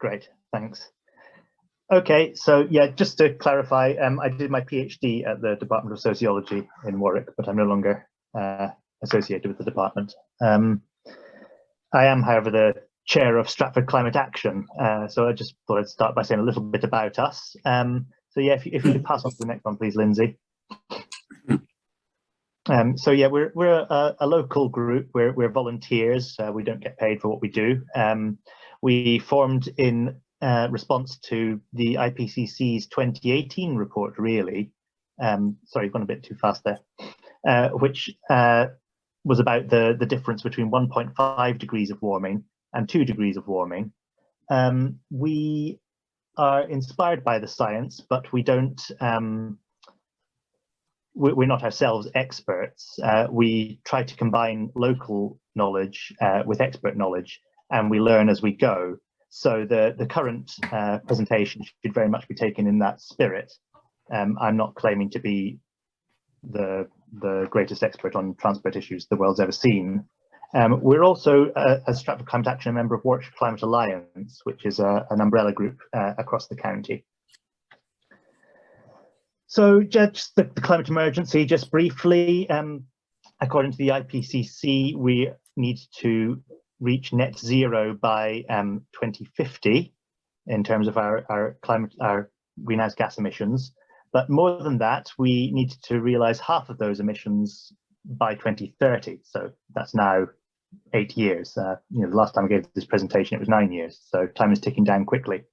Great, thanks. Okay, so yeah, just to clarify, I did my PhD at the Department of Sociology in Warwick, but I'm no longer associated with the department. I am, however, the chair of Stratford Climate Action, so I just thought I'd start by saying a little bit about us. So yeah, if you could pass on to the next one, please, Lindsay. So yeah, we're a local group. We're volunteers. We don't get paid for what we do. We formed in response to the IPCC's 2018 report, really. Sorry, I've gone a bit too fast there, which was about the difference between 1.5 degrees of warming and 2 degrees of warming. We are inspired by the science, but we don't. We're not ourselves experts. We try to combine local knowledge with expert knowledge, and we learn as we go. So the current presentation should very much be taken in that spirit. I'm not claiming to be the greatest expert on transport issues the world's ever seen. We're also, as Stratford Climate Action, a member of Warwickshire Climate Alliance, which is an umbrella group across the county. So just the climate emergency, just briefly, according to the IPCC, we need to reach net zero by 2050 in terms of our greenhouse gas emissions. But more than that, we need to realize half of those emissions by 2030. So that's now 8 years. You know, the last time I gave this presentation, it was 9 years. So time is ticking down quickly.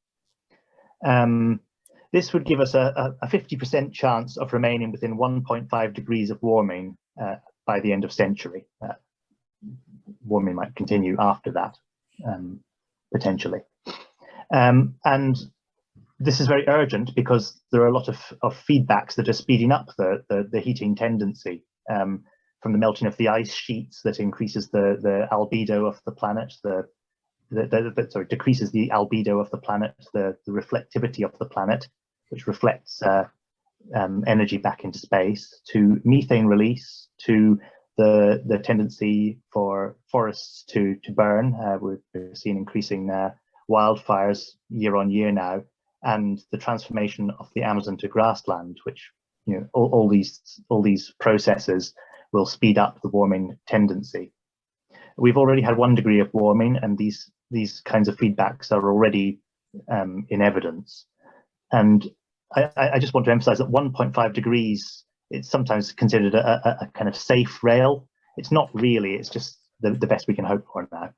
This would give us a 50% chance of remaining within 1.5 degrees of warming by the end of century. Warming might continue after that, potentially. And this is very urgent because there are a lot of feedbacks that are speeding up the heating tendency, from the melting of the ice sheets that increases the albedo of the planet, sorry, decreases the albedo of the planet, the reflectivity of the planet, which reflects energy back into space, to methane release, to the tendency for forests to burn. We're seeing increasing wildfires year on year now, and the transformation of the Amazon to grassland, which, you know, all these processes will speed up the warming tendency. We've already had 1 degree of warming, and these kinds of feedbacks are already in evidence. And I just want to emphasize that 1.5 degrees, it's sometimes considered a kind of safe rail. It's not really, it's just the best we can hope for now.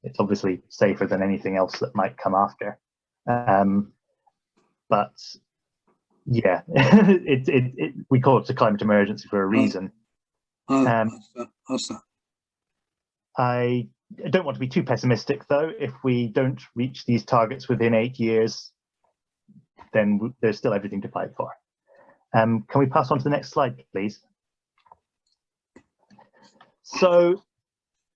It's obviously safer than anything else that might come after. But yeah, we call it a climate emergency for a reason. I don't want to be too pessimistic, though. If we don't reach these targets within 8 years, then there's still everything to fight for. Can we pass on to the next slide, please? So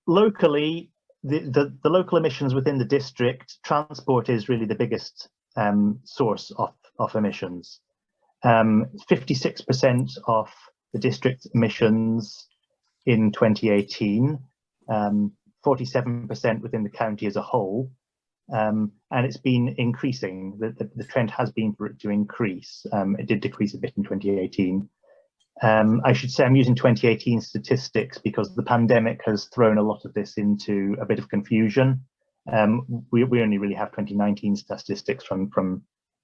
locally, the local emissions within the district, transport is really the biggest source of emissions. 56% of the district's emissions in 2018, 47% within the county as a whole. And it's been increasing. The trend has been for it to increase. It did decrease a bit in 2018. I should say I'm using 2018 statistics because the pandemic has thrown a lot of this into a bit of confusion. We only really have 2019 statistics from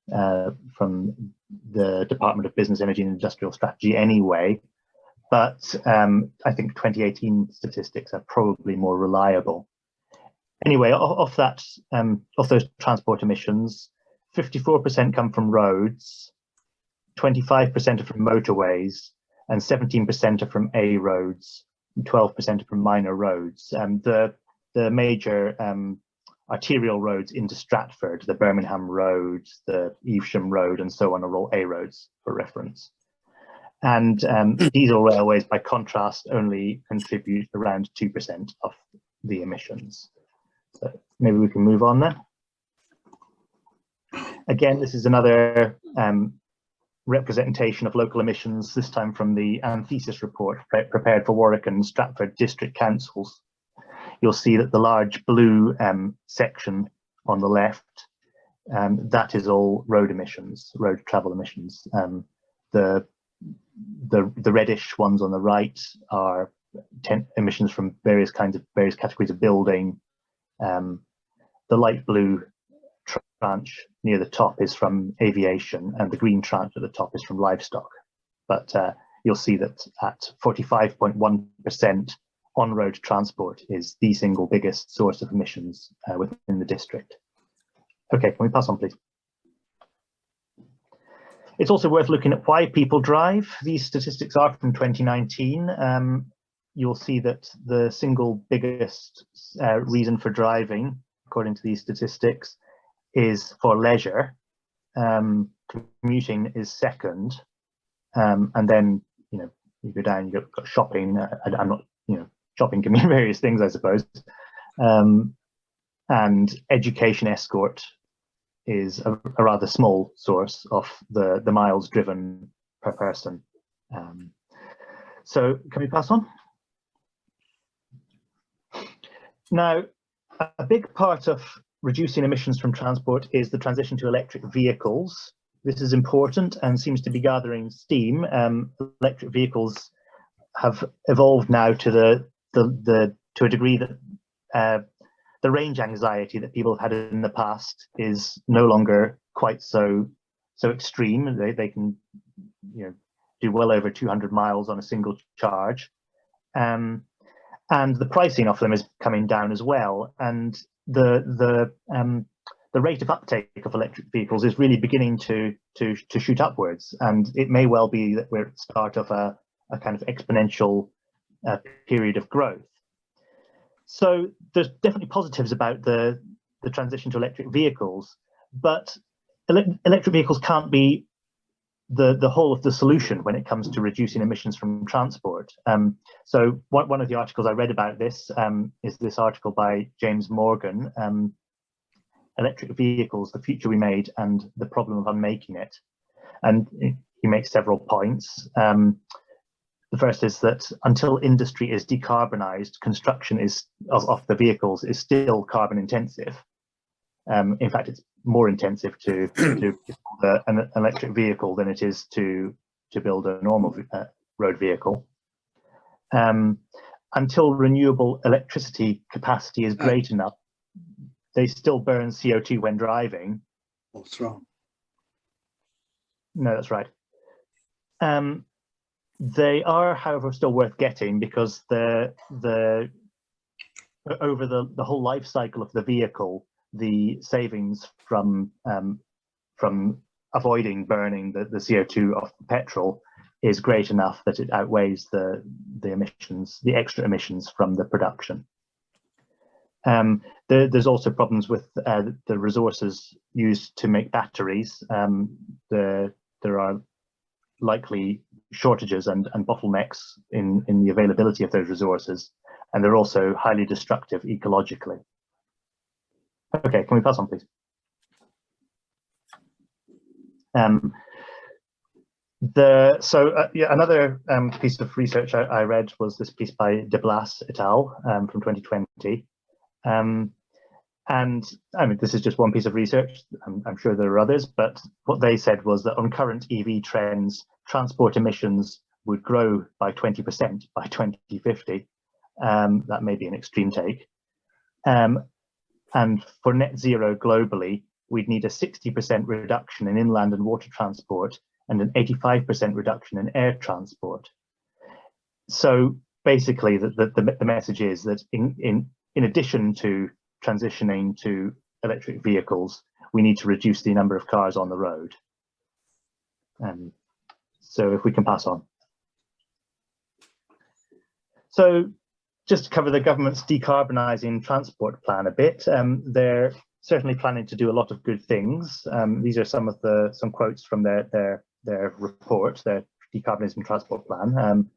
the Department of Business, Energy and Industrial Strategy anyway. But I think 2018 statistics are probably more reliable. Anyway, of those transport emissions, 54% come from roads, 25% are from motorways, and 17% are from A roads, and 12% are from minor roads. The major arterial roads into Stratford, the Birmingham Road, the Evesham Road, and so on, are all A roads for reference. And diesel railways, by contrast, only contribute around 2% of the emissions. So maybe we can move on there. Again, this is another representation of local emissions, this time from the Anthesis report prepared for Warwick and Stratford district councils. You'll see that the large blue section on the left that is all road emissions, road travel emissions. The reddish ones on the right are emissions from various categories of building. The light blue tranche near the top is from aviation, and the green tranche at the top is from livestock. But you'll see that at 45.1%, on-road transport is the single biggest source of emissions within the district. Okay, can we pass on, please? It's also worth looking at why people drive. These statistics are from 2019. You'll see that the single biggest reason for driving, according to these statistics, is for leisure. Commuting is second, and then you go down. You've got shopping. I'm not, shopping can mean various things, I suppose. And education escort is a rather small source of the miles driven per person. So can we pass on? Now, a big part of reducing emissions from transport is the transition to electric vehicles. This is important and seems to be gathering steam. Electric vehicles have evolved now to to a degree that the range anxiety that people have had in the past is no longer quite so extreme. They can do well over 200 miles on a single charge, and the pricing of them is coming down as well. And the rate of uptake of electric vehicles is really beginning to shoot upwards, and it may well be that we're at the start of a kind of exponential period of growth. So there's definitely positives about the transition to electric vehicles, but electric vehicles can't be the whole of the solution when it comes to reducing emissions from transport. So one of the articles I read about this is this article by James Morgan, Electric Vehicles, the Future We Made and the Problem of Unmaking It. And he makes several points. The first is that until industry is decarbonized, construction of the vehicles is still carbon intensive. In fact, it's more intensive to build an electric vehicle than it is to build a normal road vehicle. Until renewable electricity capacity is great enough, they still burn CO2 when driving. What's wrong? No, that's right. They are, however, still worth getting because over the whole life cycle of the vehicle, the savings from avoiding burning the CO2 of the petrol is great enough that it outweighs the emissions, the extra emissions from the production. There's also problems with the resources used to make batteries. There are likely shortages and bottlenecks in the availability of those resources, and they're also highly destructive ecologically. Okay, can we pass on, please? Another piece of research I read was this piece by De Blas et al. From 2020. And I mean, this is just one piece of research. I'm sure there are others, but what they said was that on current EV trends, transport emissions would grow by 20% by 2050. That may be an extreme take. And for net zero globally, we'd need a 60% reduction in inland and water transport and an 85% reduction in air transport. So basically, the message is that in addition to transitioning to electric vehicles, we need to reduce the number of cars on the road. So if we can pass on. So just to cover the government's decarbonising transport plan a bit, they're certainly planning to do a lot of good things. These are some quotes from their report, their decarbonising transport plan.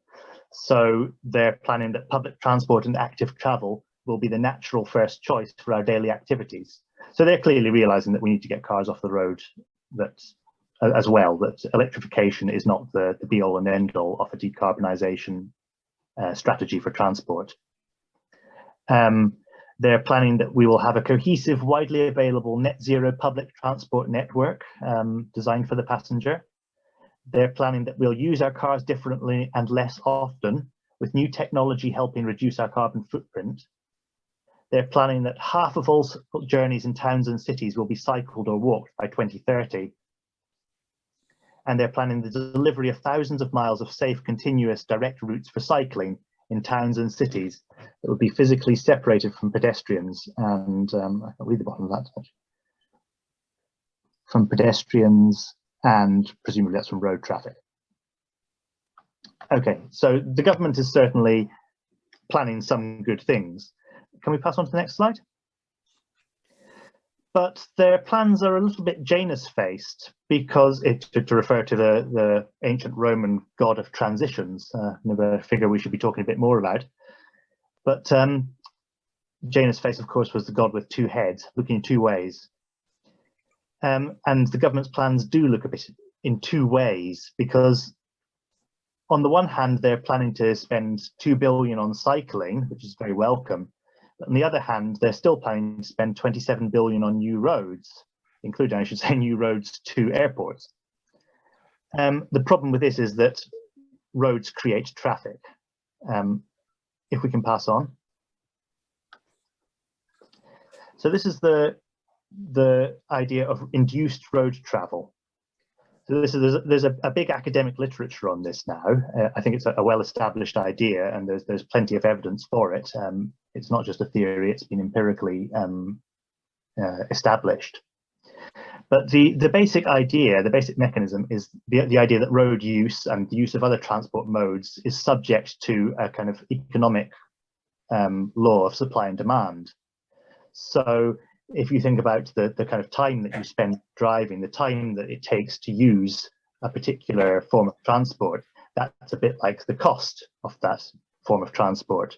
So they're planning that public transport and active travel will be the natural first choice for our daily activities. So they're clearly realising that we need to get cars off the road, as well, that electrification is not the be-all and end-all of a decarbonisation strategy for transport. They're planning that we will have a cohesive, widely available net zero public transport network designed for the passenger. They're planning that we'll use our cars differently and less often, with new technology helping reduce our carbon footprint. They're planning that half of all journeys in towns and cities will be cycled or walked by 2030. And they're planning the delivery of thousands of miles of safe, continuous, direct routes for cycling in towns and cities that would be physically separated from pedestrians. And I can't read the bottom of that. From pedestrians, and presumably that's from road traffic. Okay, so the government is certainly planning some good things. Can we pass on to the next slide? But their plans are a little bit Janus-faced, because to refer to the ancient Roman god of transitions, another figure we should be talking a bit more about. But Janus-faced, of course, was the god with two heads, looking in two ways. And the government's plans do look a bit in two ways, because on the one hand, they're planning to spend 2 billion on cycling, which is very welcome. But on the other hand, they're still planning to spend 27 billion on new roads, including, I should say, new roads to airports. The problem with this is that roads create traffic. If we can pass on. So this is the idea of induced road travel. So there's a big academic literature on this now. I think it's a well-established idea, and there's plenty of evidence for it. It's not just a theory; it's been empirically established. But the basic idea, the basic mechanism, is the idea that road use and the use of other transport modes is subject to a kind of economic law of supply and demand. So if you think about the kind of time that you spend driving, the time that it takes to use a particular form of transport, that's a bit like the cost of that form of transport.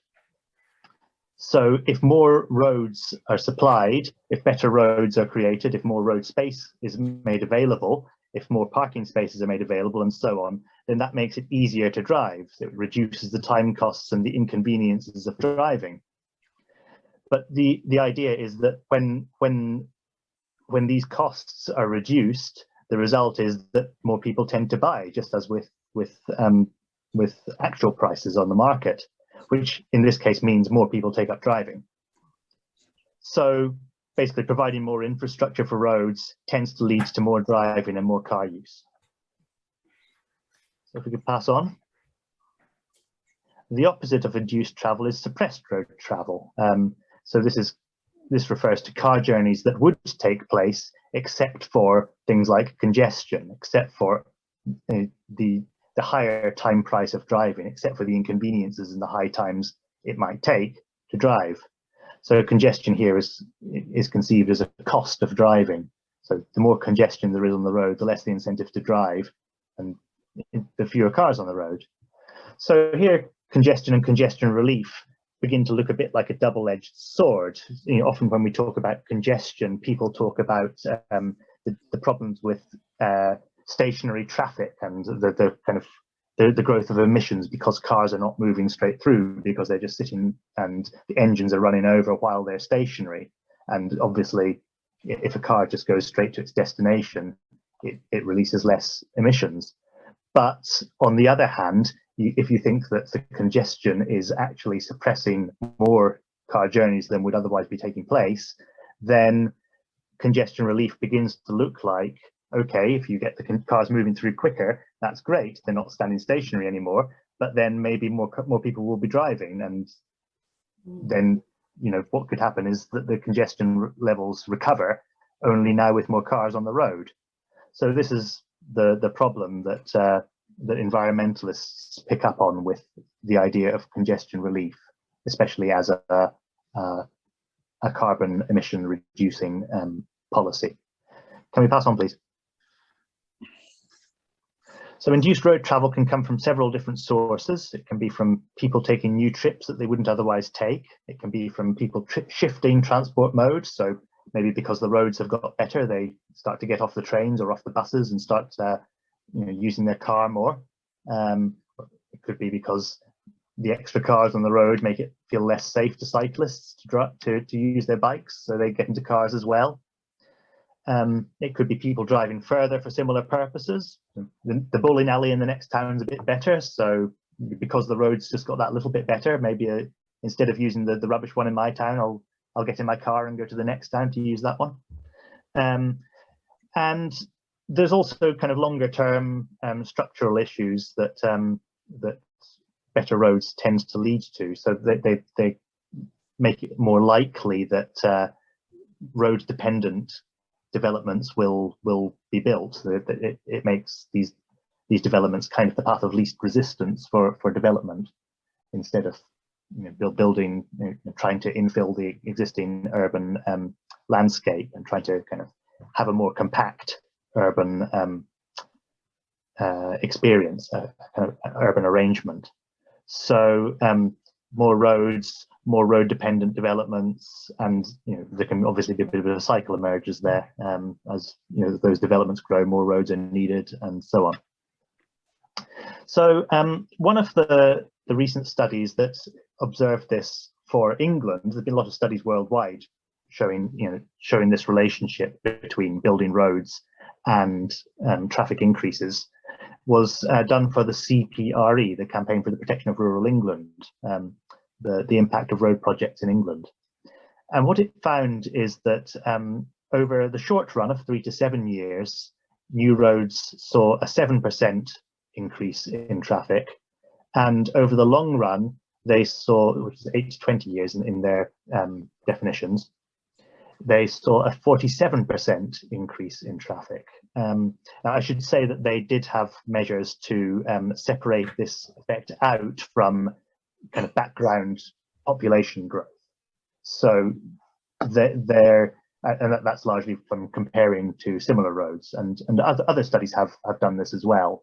So if more roads are supplied, if better roads are created, if more road space is made available, if more parking spaces are made available, and so on, then that makes it easier to drive. It reduces the time costs and the inconveniences of driving. But the idea is that when these costs are reduced, the result is that more people tend to buy, just as with actual prices on the market, which in this case means more people take up driving. So basically, providing more infrastructure for roads tends to lead to more driving and more car use. So if we could pass on. The opposite of induced travel is suppressed road travel. So this refers to car journeys that would take place except for things like congestion, except for the higher time price of driving, except for the inconveniences and the high times it might take to drive. So congestion here is conceived as a cost of driving. So the more congestion there is on the road, the less the incentive to drive, and the fewer cars on the road. So here, congestion and congestion relief begin to look a bit like a double-edged sword. You know, often when we talk about congestion, people talk about the problems with stationary traffic and the growth of emissions because cars are not moving straight through, because they're just sitting and the engines are running over while they're stationary. And obviously, if a car just goes straight to its destination, it releases less emissions. But on the other hand, if you think that the congestion is actually suppressing more car journeys than would otherwise be taking place, then congestion relief begins to look like, okay, if you get the cars moving through quicker, that's great. They're not standing stationary anymore, but then maybe more people will be driving. And then, you know, what could happen is that the congestion levels recover, only now with more cars on the road. So this is the problem that that environmentalists pick up on with the idea of congestion relief, especially as a carbon emission reducing policy. Can we pass on, please? So induced road travel can come from several different sources. It can be from people taking new trips that they wouldn't otherwise take. It can be from people shifting transport modes. So maybe because the roads have got better, they start to get off the trains or off the buses and start using their car more. It could be because the extra cars on the road make it feel less safe to cyclists to use their bikes, so they get into cars as well. It could be people driving further for similar purposes. The bowling alley in the next town's a bit better, so because the road's just got that little bit better, maybe instead of using the rubbish one in my town, I'll get in my car and go to the next town to use that one. And there's also kind of longer term structural issues that that better roads tends to lead to. So they make it more likely that road dependent developments will be built. It makes these developments kind of the path of least resistance for development, instead of building, trying to infill the existing urban landscape and trying to kind of have a more compact urban experience, kind of urban arrangement. So more roads, more road dependent developments, and there can obviously be a bit of a cycle emerges there. As those developments grow, more roads are needed, and so on. So one of the recent studies that observed this for England, there's been a lot of studies worldwide showing this relationship between building roads and traffic increases, was done for the CPRE, the Campaign for the Protection of Rural England, the impact of road projects in England. And what it found is that over the short run of 3 to 7 years, new roads saw a 7% increase in traffic, and over the long run, they saw, which is 8 to 20 years in their definitions, they saw a 47% increase in traffic. Now, I should say that they did have measures to separate this effect out from kind of background population growth. So that's largely from comparing to similar roads, and other studies have done this as well.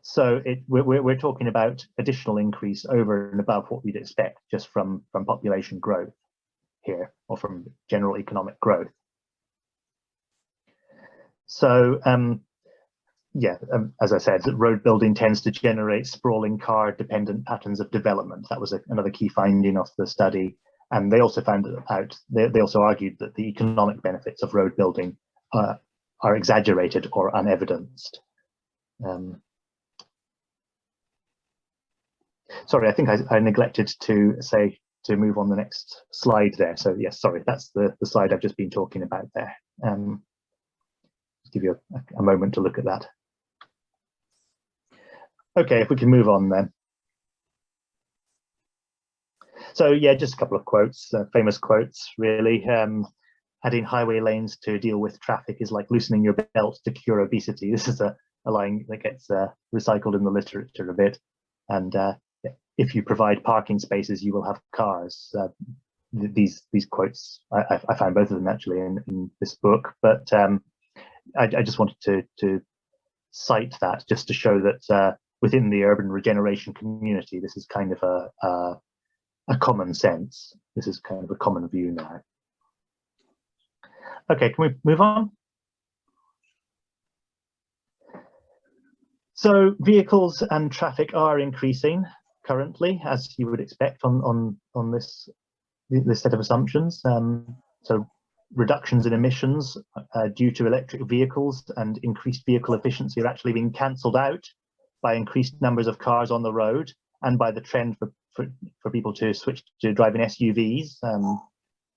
So we're talking about additional increase over and above what we'd expect just from population growth here, or from general economic growth. So as I said, road building tends to generate sprawling car-dependent patterns of development. That was another key finding of the study. And they also found out, they also argued that the economic benefits of road building are exaggerated or unevidenced. Sorry, I think I neglected to say to move on the next slide there. So yes, sorry, that's the slide I've just been talking about there. Give you a moment to look at that. Okay, if we can move on then. So yeah, just a couple of quotes, famous quotes really. Adding highway lanes to deal with traffic is like loosening your belt to cure obesity. This is a line that gets recycled in the literature a bit. And if you provide parking spaces, you will have cars. These quotes, I found both of them actually in this book, but I just wanted to cite that just to show that within the urban regeneration community, this is kind of a common sense. This is kind of a common view now. Okay, can we move on? So vehicles and traffic are increasing currently, as you would expect on this set of assumptions. So reductions in emissions due to electric vehicles and increased vehicle efficiency are actually being cancelled out by increased numbers of cars on the road, and by the trend for people to switch to driving SUVs,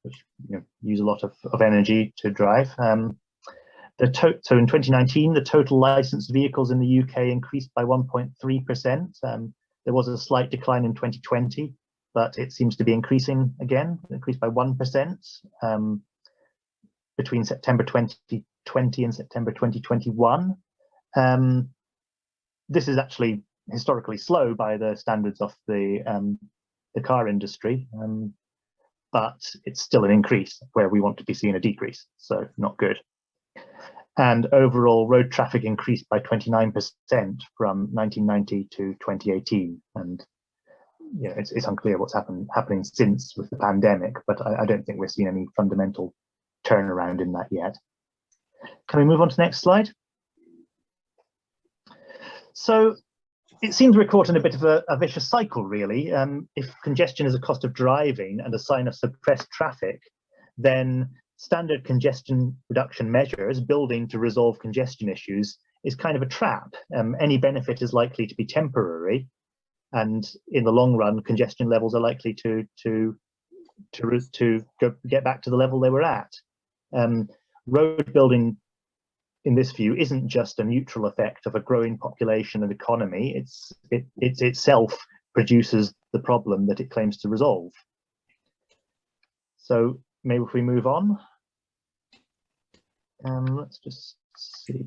which use a lot of energy to drive. So in 2019, the total licensed vehicles in the UK increased by 1.3%. There was a slight decline in 2020, but it seems to be increasing again, increased by 1% between September 2020 and September 2021. This is actually historically slow by the standards of the car industry, but it's still an increase where we want to be seeing a decrease, so not good. And overall road traffic increased by 29% from 1990 to 2018. And it's unclear what's happening since with the pandemic, but I don't think we're seeing any fundamental turnaround in that yet. Can we move on to the next slide? So it seems we're caught in a bit of a vicious cycle, really. If congestion is a cost of driving and a sign of suppressed traffic, then standard congestion reduction measures, building to resolve congestion issues, is kind of a trap. Any benefit is likely to be temporary, and in the long run, congestion levels are likely to get back to the level they were at. Road building, in this view, isn't just a neutral effect of a growing population and economy. It itself produces the problem that it claims to resolve. So maybe if we move on, let's just see.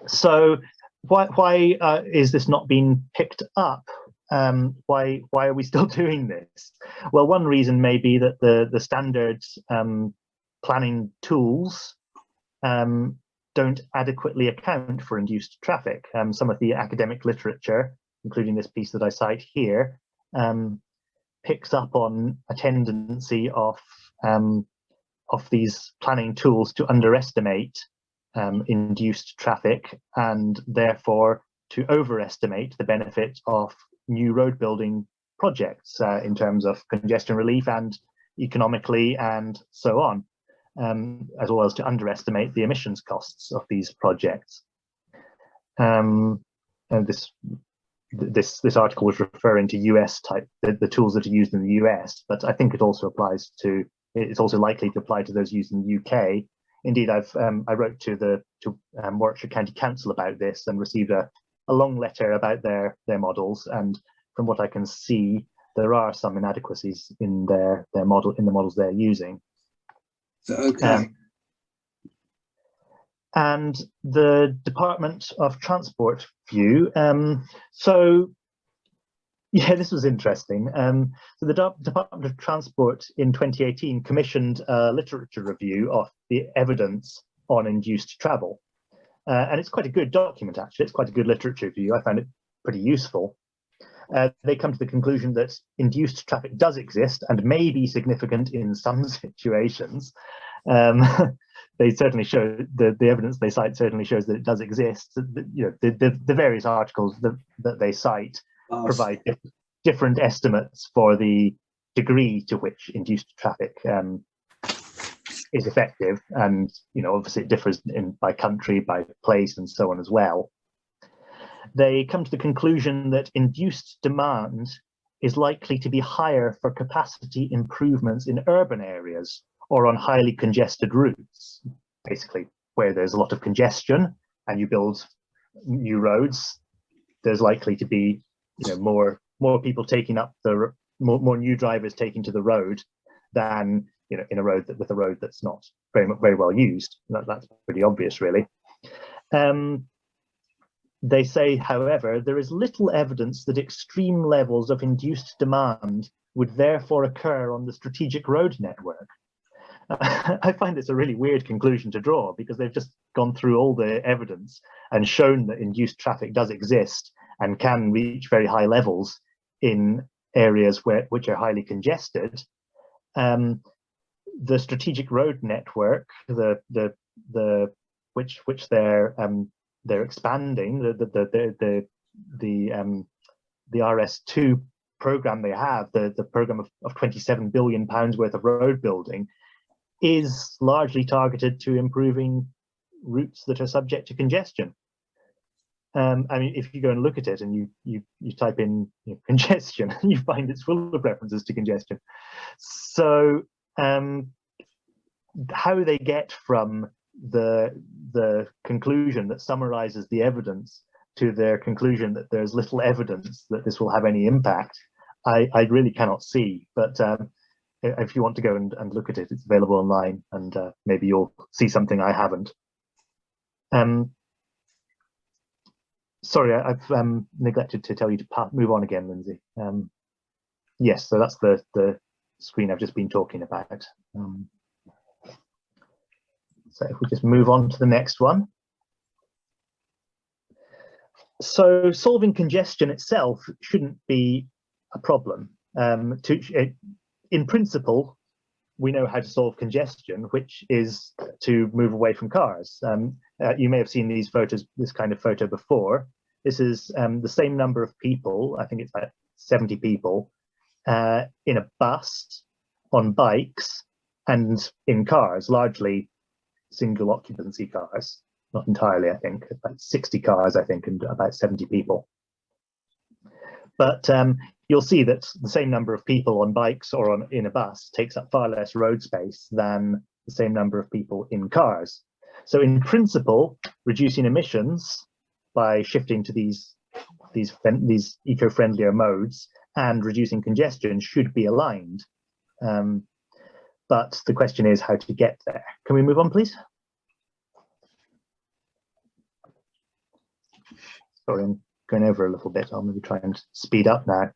So why is this not being picked up? Why are we still doing this? Well, one reason may be that the standard planning tools don't adequately account for induced traffic. Some of the academic literature, including this piece that I cite here, picks up on a tendency of these planning tools to underestimate induced traffic, and therefore to overestimate the benefit of new road building projects in terms of congestion relief and economically and so on. As well as to underestimate the emissions costs of these projects. And this article was referring to US type, the tools that are used in the US, but I think it also applies to, it's also likely to apply to those used in the UK. Indeed, I wrote to Warwickshire County Council about this and received a long letter about their models, and from what I can see, there are some inadequacies in their model, in the models they're using. Okay. And the Department of Transport view. So, yeah, this was interesting. So the Department of Transport in 2018 commissioned a literature review of the evidence on induced travel. And it's quite a good document, actually. It's quite a good literature review. I found it pretty useful. They come to the conclusion that induced traffic does exist and may be significant in some situations. They certainly show, the evidence they cite certainly shows that it does exist. The various articles that they cite provide different estimates for the degree to which induced traffic is effective, and obviously it differs by country, by place, and so on as well. They come to the conclusion that induced demand is likely to be higher for capacity improvements in urban areas or on highly congested routes, basically where there's a lot of congestion and you build new roads. There's likely to be more people taking up more new drivers taking to the road than in a road with a road that's not very well used. That's pretty obvious, really. They say, however, there is little evidence that extreme levels of induced demand would therefore occur on the strategic road network. I find this a really weird conclusion to draw, because they've just gone through all the evidence and shown that induced traffic does exist and can reach very high levels in areas which are highly congested. The strategic road network, which they're expanding, the RS2 program they have, the program of £27 billion worth of road building, is largely targeted to improving routes that are subject to congestion. I mean, if you go and look at it and you type in congestion, you find it's full of references to congestion. So how they get from the conclusion that summarizes the evidence to their conclusion that there's little evidence that this will have any impact, I really cannot see. But if you want to go and look at it, it's available online, and maybe you'll see something I haven't. Sorry, I've neglected to tell you to move on again, Lindsay. Yes, so that's the screen I've just been talking about. So if we just move on to the next one. So solving congestion itself shouldn't be a problem. In principle, we know how to solve congestion, which is to move away from cars. You may have seen these photos, this kind of photo before. This is the same number of people, I think it's about 70 people, in a bus, on bikes, and in cars, largely single occupancy cars. Not entirely, I think, about 60 cars, I think, and about 70 people. But you'll see that the same number of people on bikes or in a bus takes up far less road space than the same number of people in cars. So in principle, reducing emissions by shifting to these eco-friendlier modes and reducing congestion should be aligned. But the question is how to get there. Can we move on, please? Sorry, I'm going over a little bit. I'll maybe try and speed up now.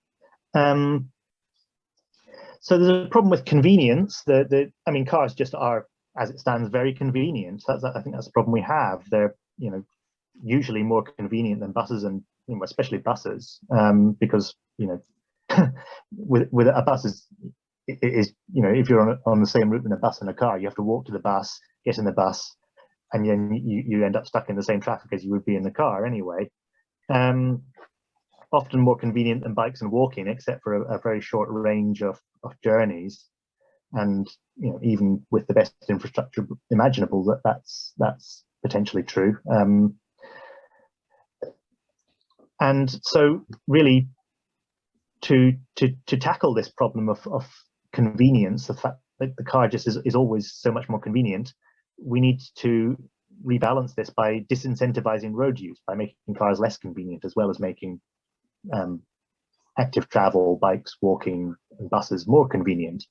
So there's a problem with convenience. I mean, cars just are, as it stands, very convenient. I think that's the problem we have. They're, usually more convenient than buses, and especially buses, because with a bus is if you're on the same route in a bus and a car, you have to walk to the bus, get in the bus, and then you end up stuck in the same traffic as you would be in the car anyway. Often more convenient than bikes and walking, except for a very short range of journeys. And even with the best infrastructure imaginable, that's potentially true. And so really to tackle this problem of convenience, the fact that the car just is always so much more convenient, we need to rebalance this by disincentivizing road use, by making cars less convenient, as well as making active travel, bikes, walking, and buses more convenient.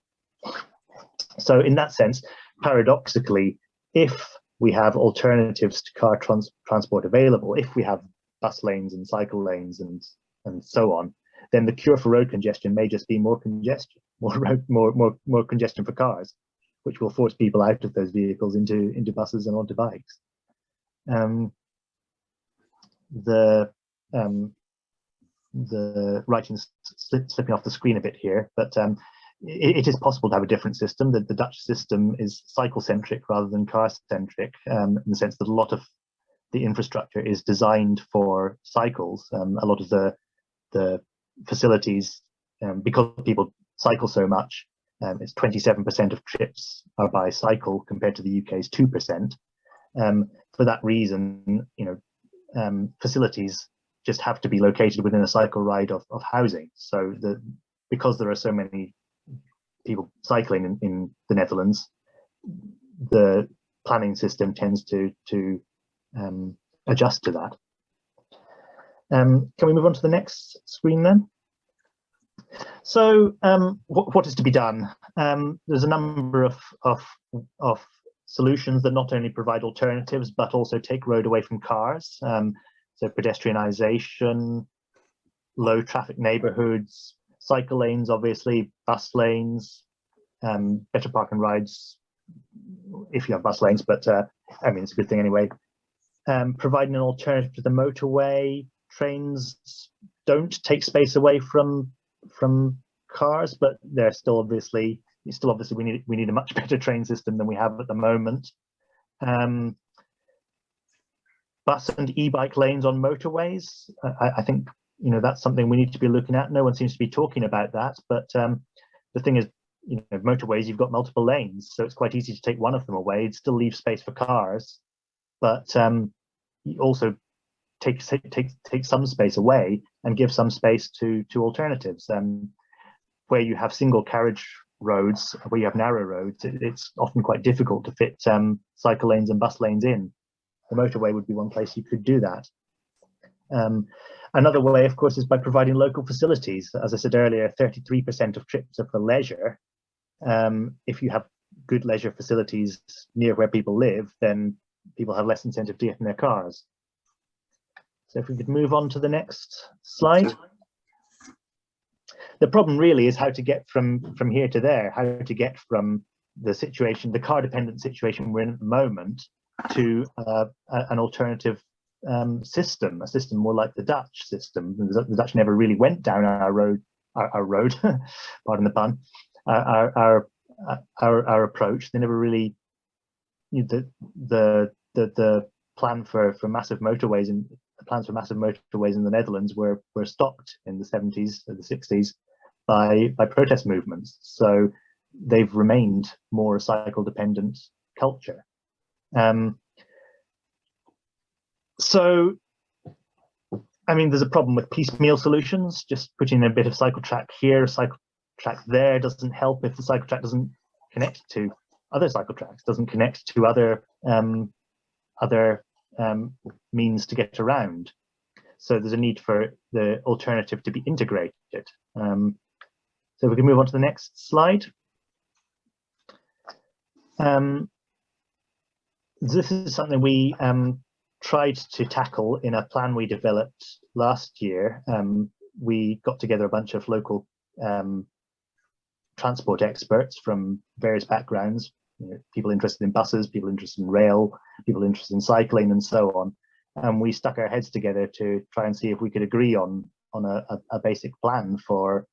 So in that sense, paradoxically, if we have alternatives to car transport available, if we have bus lanes and cycle lanes and so on, then the cure for road congestion may just be more congestion, more congestion for cars, which will force people out of those vehicles into buses and onto bikes. The writing's slipping off the screen a bit here, but it is possible to have a different system. The Dutch system is cycle-centric rather than car-centric, in the sense that a lot of the infrastructure is designed for cycles. A lot of the facilities, because people cycle so much, it's 27% of trips are by cycle compared to the UK's 2%. For that reason, facilities just have to be located within a cycle ride of housing. So because there are so many people cycling in the Netherlands, the planning system tends to adjust to that. Can we move on to the next screen then? So what is to be done? There's a number of solutions that not only provide alternatives, but also take road away from cars. So pedestrianisation, low traffic neighbourhoods, cycle lanes, obviously, bus lanes, better park and rides if you have bus lanes, but I mean, it's a good thing anyway. Providing an alternative to the motorway. Trains don't take space away from cars, but they're still obviously we need a much better train system than we have at the moment. Bus and e-bike lanes on motorways. I think that's something we need to be looking at. No one seems to be talking about that, but the thing is, motorways, you've got multiple lanes, so it's quite easy to take one of them away. It still leaves space for cars, but you also take some space away and give some space to alternatives. Where you have single carriage roads, where you have narrow roads, it's often quite difficult to fit cycle lanes and bus lanes in. The motorway would be one place you could do that. Another way, of course, is by providing local facilities. As I said earlier, 33% of trips are for leisure. If you have good leisure facilities near where people live, then people have less incentive to get in their cars. So if we could move on to the next slide. The problem really is how to get from here to there, how to get from the car-dependent situation we're in at the moment, to an alternative system, a system more like the Dutch system. The Dutch never really went down our road, pardon the pun, our approach. They never really, the plan for massive motorways the plans for massive motorways in the Netherlands were stopped in the 70s or the 60s by protest movements. So they've remained more a cycle-dependent culture. So, I mean, there's a problem with piecemeal solutions. Just putting a bit of cycle track here, cycle track there doesn't help if the cycle track doesn't connect to other cycle tracks, doesn't connect to other means to get around. So there's a need for the alternative to be integrated. So we can move on to the next slide. This is something we tried to tackle in a plan we developed last year. We got together a bunch of local transport experts from various backgrounds, people interested in buses, people interested in rail, people interested in cycling, and so on. And we stuck our heads together to try and see if we could agree on a basic plan for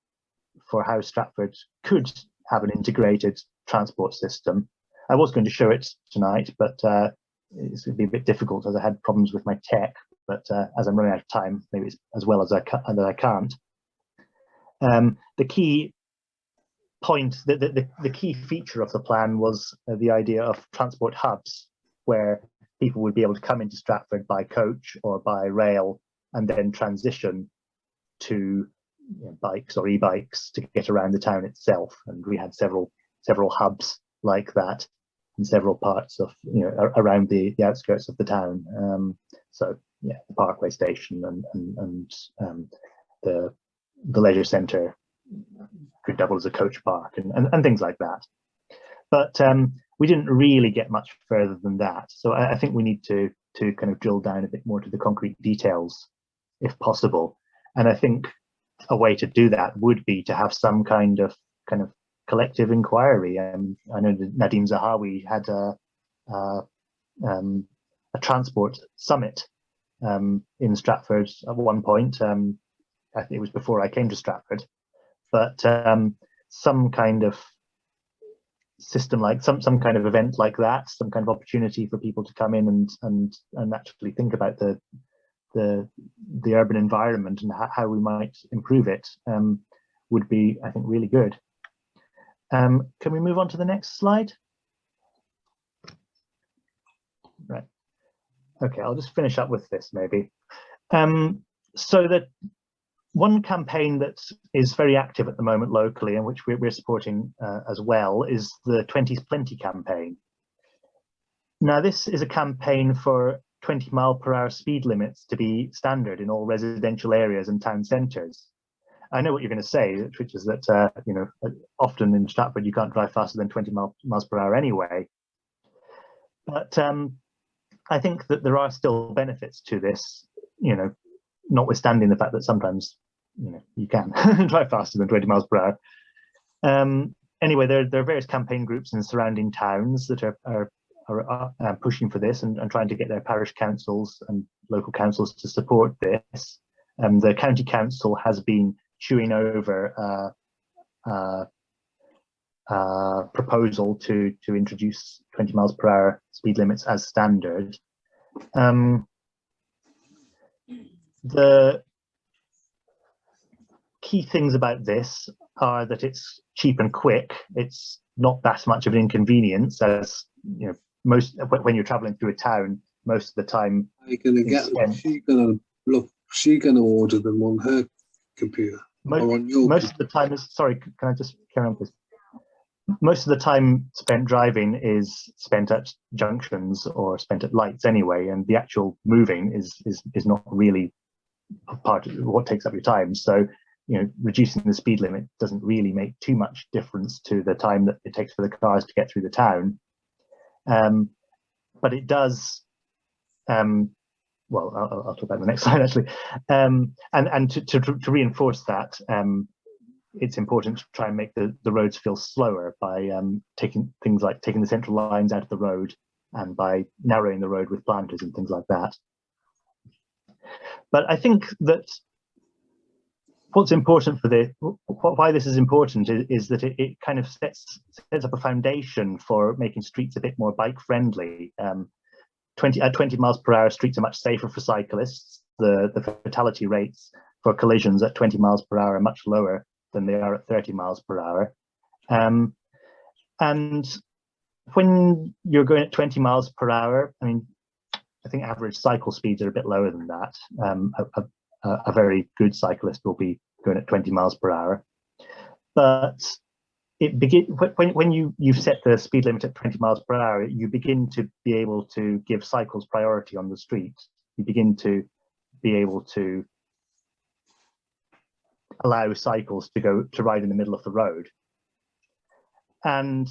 how Stratford could have an integrated transport system. I was going to show it tonight, but it's going to be a bit difficult as I had problems with my tech. But as I'm running out of time, maybe it's as well as I can't. The key point, the key feature of the plan was the idea of transport hubs, where people would be able to come into Stratford by coach or by rail and then transition to bikes or e-bikes to get around the town itself. And we had several hubs like that in several parts of around the outskirts of the town. So yeah, the Parkway station and the leisure centre could double as a coach park and things like that. But we didn't really get much further than that. So I think we need to kind of drill down a bit more to the concrete details, if possible. And I think a way to do that would be to have some kind of collective inquiry. I know that Nadim Zahawi had a transport summit in Stratford at one point. I think it was before I came to Stratford, but some kind of system, like some kind of event like that, some kind of opportunity for people to come in and actually think about the urban environment and how we might improve it, would be, I think, really good. Can we move on to the next slide? Right. Okay, I'll just finish up with this maybe. So that one campaign that is very active at the moment locally, and which we're supporting as well, is the 20s Plenty campaign. Now, this is a campaign for 20-mile-per-hour speed limits to be standard in all residential areas and town centres. I know what you're going to say, which is that often in Stratford you can't drive faster than 20 miles per hour anyway. But I think that there are still benefits to this, notwithstanding the fact that sometimes you can drive faster than 20 miles per hour. Anyway, there are various campaign groups in surrounding towns that are pushing for this and trying to get their parish councils and local councils to support this. The county council has been chewing over proposal to introduce 20 miles per hour speed limits as standard. The key things about this are that it's cheap and quick. It's not that much of an inconvenience, as when you're traveling through a town, most of the time. Are you going to get them? She's going to order them on her computer. Most of the time sorry, can I just carry on, please? Most of the time spent driving is spent at junctions or spent at lights anyway, and the actual moving is not really part of what takes up your time. So reducing the speed limit doesn't really make too much difference to the time that it takes for the cars to get through the town. But it does, well, I'll talk about the next slide actually. And to reinforce that, it's important to try and make the roads feel slower by taking things like taking the central lines out of the road and by narrowing the road with planters and things like that. But I think that what's important for this, why this is important, is that it kind of sets up a foundation for making streets a bit more bike friendly. 20 miles per hour streets are much safer for cyclists. the fatality rates for collisions at 20 miles per hour are much lower than they are at 30 miles per hour. And when you're going at 20 miles per hour, I mean, I think average cycle speeds are a bit lower than that. A very good cyclist will be going at 20 miles per hour. But when you've set the speed limit at 20 miles per hour, you begin to be able to give cycles priority on the street. You begin to be able to allow cycles to ride in the middle of the road. And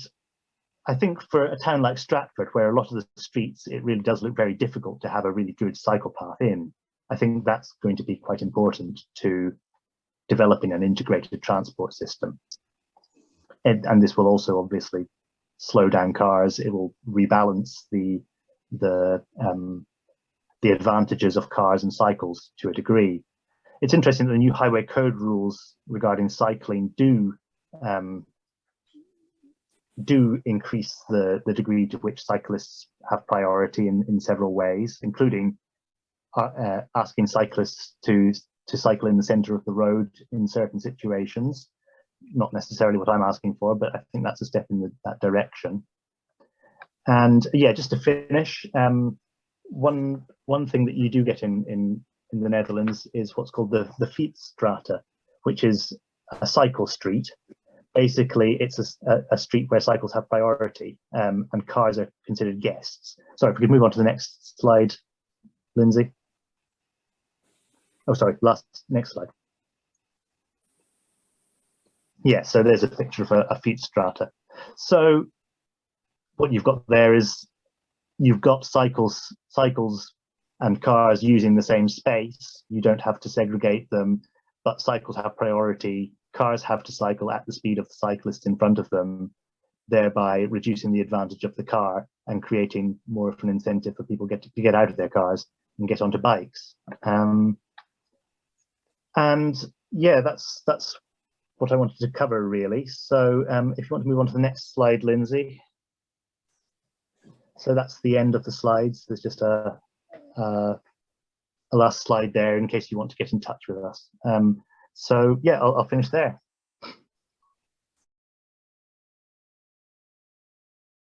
I think for a town like Stratford, where a lot of the streets, it really does look very difficult to have a really good cycle path in, I think that's going to be quite important to developing an integrated transport system. And this will also obviously slow down cars. It will rebalance the advantages of cars and cycles to a degree. It's interesting that the new highway code rules regarding cycling do increase the degree to which cyclists have priority in several ways, including asking cyclists to cycle in the center of the road in certain situations. Not necessarily what I'm asking for, but I think that's a step in that direction. And yeah, just to finish, one thing that you do get in the Netherlands is what's called the fietsstrate, which is a cycle street. Basically, it's a street where cycles have priority, and cars are considered guests. Sorry, if we could move on to the next slide, Lindsay. Oh, sorry, next slide. Yeah, so there's a picture of a fietsstrate. So what you've got there is you've got cycles and cars using the same space. You don't have to segregate them, but cycles have priority. Cars have to cycle at the speed of the cyclist in front of them, thereby reducing the advantage of the car and creating more of an incentive for people to get out of their cars and get onto bikes. And yeah, that's what I wanted to cover, really. So if you want to move on to the next slide, Lindsay. So that's the end of the slides. There's just a last slide there in case you want to get in touch with us. So yeah, I'll finish there.